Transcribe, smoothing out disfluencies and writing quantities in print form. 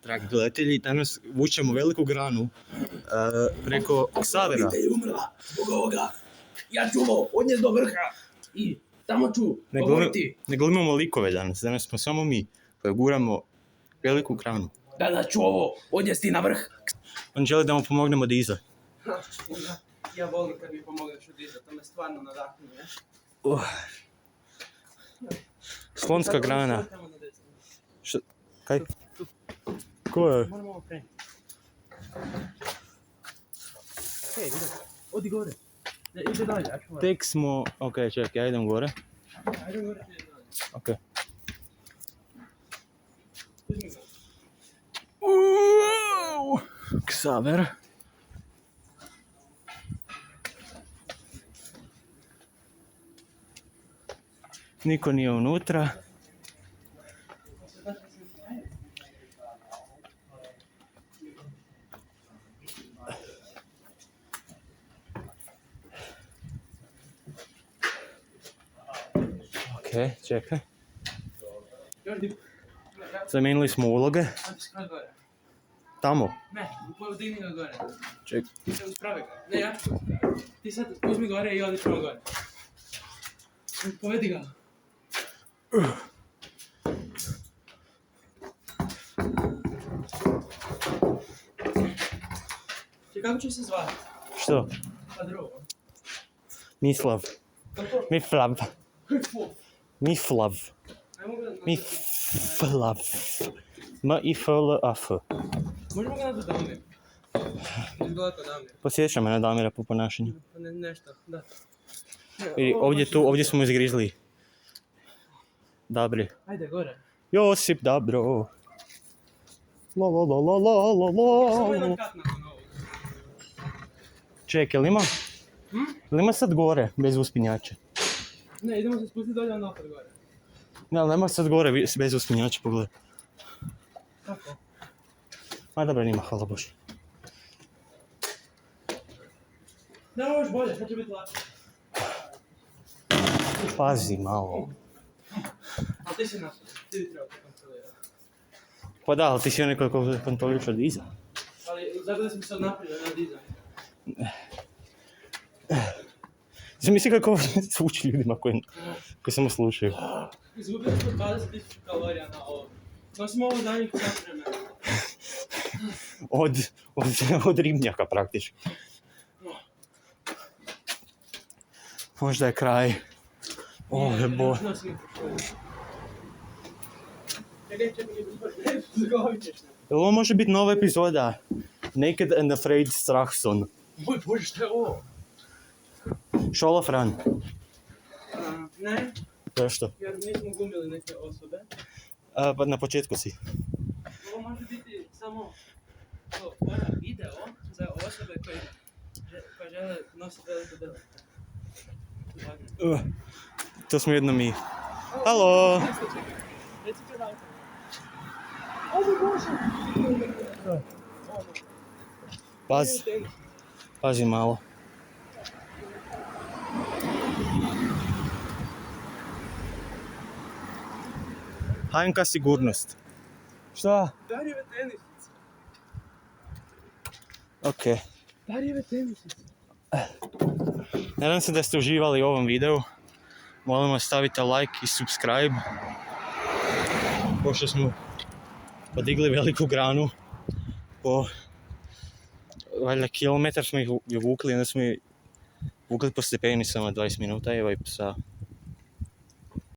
dragi gledatelji, danas vučemo veliku granu preko Ksavera. Obitelj je umrla zbog ovoga. Ja ću ovo odnijeti do vrha i tamo ću govoriti. Ne glumimo likove danas smo samo mi koji guramo veliku granu. Danas ću ovo odnijeti na vrh. On želi da mu pomognemo da iza. Ja volim kad mi pomogneš od iza, to me stvarno nadahnuje. Slonska grana. Šta? Kaj? Ko je? Moramo ovo krenuti. Hej, ide. Odi gore. Ne, ide dalje, ja ću Tek smo... Ok, ček, ja idem gore. Ajde gore, ide dalje. Ok. Uzmi ga. Ksaver. Niko nije unutra. Ok, čekaj. Zamijenili smo uloge. Ajde skrat gore. Tamo. Ne, digni ga gore. Ček. Uspravi ga. Ne, ja ću. Ti sad uzmi gore i odi prvo gore. Povedi ga. Kako će se zvati? Što? Pa drugo. Mislav. Kako? Miflav. Miflav. Ajmo ga... Miflav. M-I-F-L-A-F. Možemo ga nazvati Damir. Izgleda kao Damir. Posjeća me na Damira po ponašanju. Nešto, da. Vidi, ovdje smo izgrizli. Dabri. Ajde, gore. Josip Dabro. La la la la la la la. Samo jedan kat nakon ovog. Ček, jel ima? Jel ima sad gore, bez uspinjača? Ne, idemo se spustiti dolje, onda opet gore. Ne, ali nema sad gore bez uspinjača, pogledaj. Kako? Ma dobro, nima, hvala Bože. Ne, ovo još bolje, sad će biti lakše. Pazi malo. Ali ti si nasled, ti bi trebao to kontrolirati. Pa da, ali ti si onaj koji kontroliraš od iza. Ali zagledaj sam se od naprijed, ne od iza. Zamisli kako zvuči ljudima koji samo slušaju. Izgubili smo 20.000 kalorija na ovo. Nosimo ovo zadnjih sat vremena. Od ribnjaka praktički. Možda je kraj. Je bo. Jel ovo može biti nova epizoda? Naked and Afraid Strachson. Moj Bože, šta je ovo? Šola Fran. Ne, Zašto? jer nismo glumili neke osobe. Pa na početku si. Ovo može biti samo video za osobe koje žele nositi veliko drvo. To smo jedno mi. Halo! Recite da ovo Bože! Pazi malo. HNK sigurnost. Šta? Darijeve tenisice. Ok. Darijeve tenisice. Nadam se da ste uživali u ovom videu. Molim vas stavite like i subscribe. Pošto smo podigli veliku granu. Po valjda kilometar smo ih vukli, onda smo ih vukli po stepenicama 20 minuta. Evo i psa.